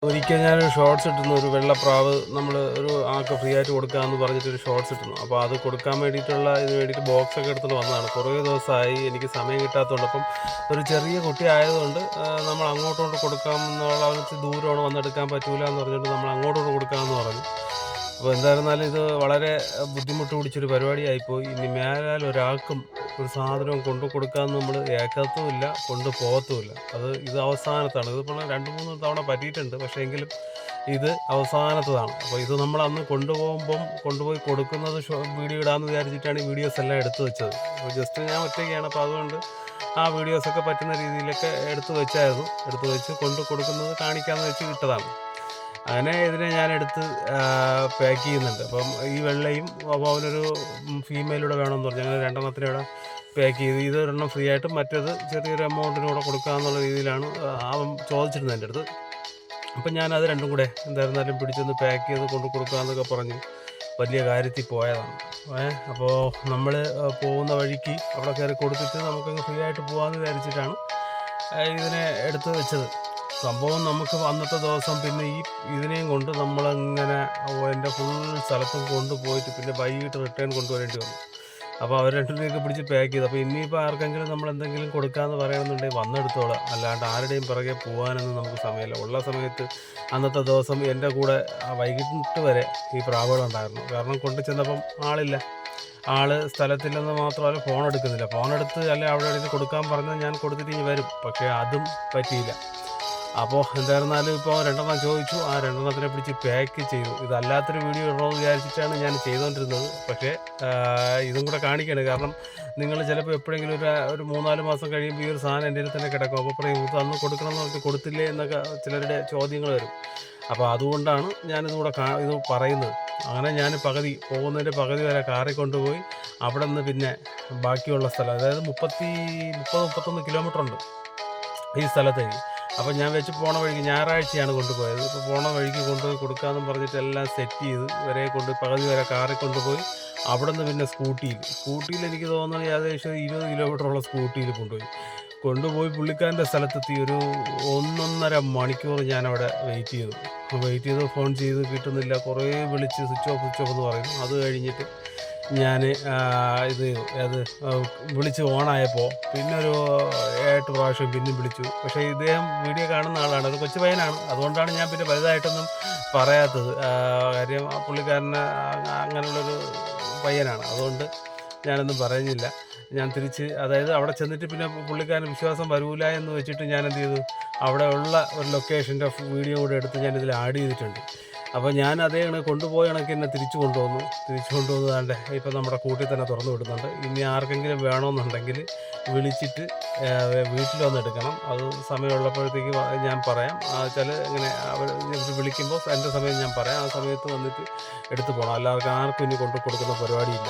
ഒരിക്കൽ ഞാനൊരു ഷോർട്സ് ഇട്ടുന്നു. ഒരു വെള്ളപ്രാവ് നമ്മൾ ഒരു ആൾക്ക് ഫ്രീ ആയിട്ട് കൊടുക്കാമെന്ന് പറഞ്ഞിട്ടൊരു ഷോർട്സ് ഇട്ടുന്നു. അപ്പോൾ അത് കൊടുക്കാൻ വേണ്ടിയിട്ടുള്ള ഇതിന് വേണ്ടിയിട്ട് ബോക്സൊക്കെ എടുത്തുകൊണ്ട് വന്നതാണ്. കുറേ ദിവസമായി എനിക്ക് സമയം കിട്ടാത്തതുകൊണ്ട്. അപ്പം ഒരു ചെറിയ കുട്ടി ആയതുകൊണ്ട് നമ്മൾ അങ്ങോട്ടോട്ട് കൊടുക്കാമെന്നുള്ള ദൂരമാണ്, വന്നെടുക്കാൻ പറ്റൂല എന്ന് പറഞ്ഞിട്ട് നമ്മൾ അങ്ങോട്ടോട്ട് കൊടുക്കാമെന്ന് പറഞ്ഞു. അപ്പോൾ എന്തായിരുന്നാലും ഇത് വളരെ ബുദ്ധിമുട്ട് പിടിച്ചൊരു പരിപാടിയായിപ്പോയി. ഇനി മേലാൽ ഒരാൾക്കും ഒരു സാധനവും കൊണ്ടു കൊടുക്കാമെന്ന് നമ്മൾ ഏക്കത്തുമില്ല, കൊണ്ട് പോകത്തുമില്ല. ഇത് അവസാനത്താണ്. ഇതിപ്പോൾ 2-3 തവണ പറ്റിയിട്ടുണ്ട്. പക്ഷേ എങ്കിലും ഇത് അവസാനത്തതാണ്. അപ്പോൾ ഇത് നമ്മൾ അന്ന് കൊണ്ടുപോയി കൊടുക്കുന്നത് വീഡിയോ ഇടാമെന്ന് വിചാരിച്ചിട്ടാണ് ഈ വീഡിയോസ് എല്ലാം എടുത്തു വെച്ചത്. അപ്പോൾ ജസ്റ്റ് ഞാൻ ഒറ്റയ്ക്കാണ്. അപ്പോൾ അതുകൊണ്ട് ആ വീഡിയോസൊക്കെ പറ്റുന്ന രീതിയിലൊക്കെ എടുത്തു വെച്ചായിരുന്നു. എടുത്തു വെച്ച് കൊടുക്കുന്നത് കാണിക്കാമെന്ന് വെച്ച് ഇട്ടതാണ്. അങ്ങനെ ഇതിനെ ഞാനെടുത്ത് പാക്ക് ചെയ്യുന്നുണ്ട്. അപ്പം ഈ വെള്ളയും അപ്പോൾ അവനൊരു ഫീമെയിലൂടെ വേണമെന്ന് പറഞ്ഞു. അങ്ങനെ 2 എണ്ണത്തിനൂടെ പാക്ക് ചെയ്ത് ഇതൊരെണ്ണം ഫ്രീ ആയിട്ടും മറ്റേത് ചെറിയൊരു എമൗണ്ടിനൂടെ കൊടുക്കാമെന്നുള്ള രീതിയിലാണ് അവൻ ചോദിച്ചിരുന്നത് എൻ്റെ അടുത്ത്. അപ്പം ഞാനത് രണ്ടും കൂടെ എന്തായിരുന്നാലും പിടിച്ചൊന്ന് പാക്ക് ചെയ്ത് കൊടുക്കാമെന്നൊക്കെ പറഞ്ഞ് വലിയ കാര്യത്തിൽ പോയതാണ്. അപ്പോൾ നമ്മൾ പോകുന്ന വഴിക്ക് അവിടെ കയറി കൊടുത്തിട്ട് നമുക്കങ്ങ് ഫ്രീ ആയിട്ട് പോകാമെന്ന് വിചാരിച്ചിട്ടാണ് ഇതിനെ എടുത്ത് വെച്ചത്. സംഭവം നമുക്ക് അന്നത്തെ ദിവസം പിന്നെ ഇതിനെയും കൊണ്ട് നമ്മളങ്ങനെ എൻ്റെ ഫുൾ സ്ഥലത്തും കൊണ്ടുപോയിട്ട് പിന്നെ വൈകിട്ട് റിട്ടേൺ കൊണ്ടുവരേണ്ടി വന്നു. അപ്പോൾ അവർ 2 രൂപയൊക്കെ പിടിച്ച് പാക്ക് ചെയ്തു. അപ്പോൾ ഇനിയിപ്പോൾ ആർക്കെങ്കിലും നമ്മൾ എന്തെങ്കിലും കൊടുക്കാമെന്ന് പറയണമെന്നുണ്ടെങ്കിൽ വന്നെടുത്തോളാം. അല്ലാണ്ട് ആരുടെയും പിറകെ പോകാനൊന്നും നമുക്ക് സമയമില്ല. ഉള്ള സമയത്ത് അന്നത്തെ ദിവസം എൻ്റെ കൂടെ വൈകിട്ട് വരെ ഈ പ്രാവുകളുണ്ടായിരുന്നു. കാരണം കൊണ്ടു ചെന്നപ്പം ആളില്ല. സ്ഥലത്തില്ലെന്ന് മാത്രമല്ല, ഫോൺ എടുക്കുന്നില്ല. ഫോൺ എടുത്ത് അല്ലെങ്കിൽ അവിടെ എഴുതി കൊടുക്കാൻ പറഞ്ഞാൽ ഞാൻ കൊടുത്തിട്ട് ഇനി വരും. പക്ഷേ അതും പറ്റിയില്ല. അപ്പോൾ എന്തായിരുന്നാലും ഇപ്പോൾ 2 ചോദിച്ചു. ആ 2 പിടിച്ച് പാക്ക് ചെയ്തു. ഇതല്ലാത്തൊരു വീഡിയോ ഇടണമെന്ന് വിചാരിച്ചിട്ടാണ് ഞാൻ ചെയ്തുകൊണ്ടിരുന്നത്. പക്ഷേ ഇതും കൂടെ കാണിക്കുകയാണ്. കാരണം നിങ്ങൾ ചിലപ്പോൾ എപ്പോഴെങ്കിലും ഒരു 3-4 മാസം കഴിയുമ്പോൾ ഈ ഒരു സാധനം എൻ്റെ തന്നെ കിടക്കും. അപ്പോൾ പറയും ഇത് അന്ന് കൊടുക്കണമെന്ന് പറഞ്ഞിട്ട് കൊടുത്തില്ലേ എന്നൊക്കെ ചിലരുടെ ചോദ്യങ്ങൾ വരും. അപ്പോൾ അതുകൊണ്ടാണ് ഞാനിതുകൂടെ ഇത് പറയുന്നത്. അങ്ങനെ ഞാൻ പോകുന്നതിൻ്റെ പകുതി വരെ കാറിൽ കൊണ്ടുപോയി അവിടെ നിന്ന് പിന്നെ ബാക്കിയുള്ള സ്ഥലം, അതായത് 30-31 കിലോമീറ്റർ ഉണ്ട് ഈ സ്ഥലത്തേക്ക്. അപ്പോൾ ഞാൻ പോണ വഴിക്ക് ഞായറാഴ്ചയാണ് കൊണ്ടുപോയത്. ഇപ്പോൾ പോണ വഴിക്ക് കൊണ്ടുപോയി കൊടുക്കാമെന്നും പറഞ്ഞിട്ട് എല്ലാം സെറ്റ് ചെയ്ത് പകുതി വരെ കാറിൽ കൊണ്ടുപോയി അവിടെ നിന്ന് പിന്നെ സ്കൂട്ടിയിൽ എനിക്ക് തോന്നുന്നത് ഏകദേശം 20 കിലോമീറ്ററുള്ള സ്കൂട്ടിയിൽ കൊണ്ടുപോയി പുള്ളിക്കാരൻ്റെ സ്ഥലത്തെത്തി. ഒരു 1-1.5 മണിക്കൂർ ഞാനവിടെ വെയിറ്റ് ചെയ്തു. ഫോൺ ചെയ്ത് കിട്ടുന്നില്ല. കുറേ വിളിച്ച് സ്വിച്ച് ഓഫ് എന്ന് പറയുന്നു. അത് കഴിഞ്ഞിട്ട് ഞാൻ വിളിച്ച് ഓണായപ്പോൾ പിന്നെ ഒരു 8 പ്രാവശ്യം പിന്നെയും വിളിച്ചു. പക്ഷേ ഇദ്ദേഹം വീഡിയോ കാണുന്ന ആളാണ്, ഒരു കൊച്ചു പയ്യനാണ്. അതുകൊണ്ടാണ് ഞാൻ പിന്നെ വലുതായിട്ടൊന്നും പറയാത്തത്. കാര്യം പുള്ളിക്കാരന് അങ്ങനെയുള്ളൊരു പയ്യനാണ്. അതുകൊണ്ട് ഞാനൊന്നും പറയുന്നില്ല. ഞാൻ അതായത് അവിടെ ചെന്നിട്ട് പിന്നെ പുള്ളിക്കാരന് വിശ്വാസം വരൂല എന്ന് വെച്ചിട്ട് ഞാൻ എന്ത് ചെയ്തു, അവിടെ ഉള്ള ഒരു ലൊക്കേഷൻ്റെ വീഡിയോ കൂടെ എടുത്ത് ഞാനിതിൽ ആഡ് ചെയ്തിട്ടുണ്ട്. അപ്പോൾ ഞാൻ അതേ കൊണ്ടുപോയ കണക്ക് എന്നെ തിരിച്ചു കൊണ്ടുവന്നതാണ്ട് ഇപ്പം നമ്മുടെ കൂട്ടിൽ തന്നെ തുറന്നു വിടുന്നുണ്ട്. ഇനി ആർക്കെങ്കിലും വേണമെന്നുണ്ടെങ്കിൽ വിളിച്ചിട്ട് വീട്ടിൽ വന്നെടുക്കണം. അത് സമയമുള്ളപ്പോഴത്തേക്ക് ഞാൻ പറയാം. ഇങ്ങനെ അവർ വിളിക്കുമ്പോൾ എൻ്റെ സമയം ഞാൻ പറയാം. ആ സമയത്ത് വന്നിട്ട് എടുത്തു പോകണം. എല്ലാവർക്കും ആർക്കും ഇനി കൊടുക്കുന്ന പരിപാടിയില്ല.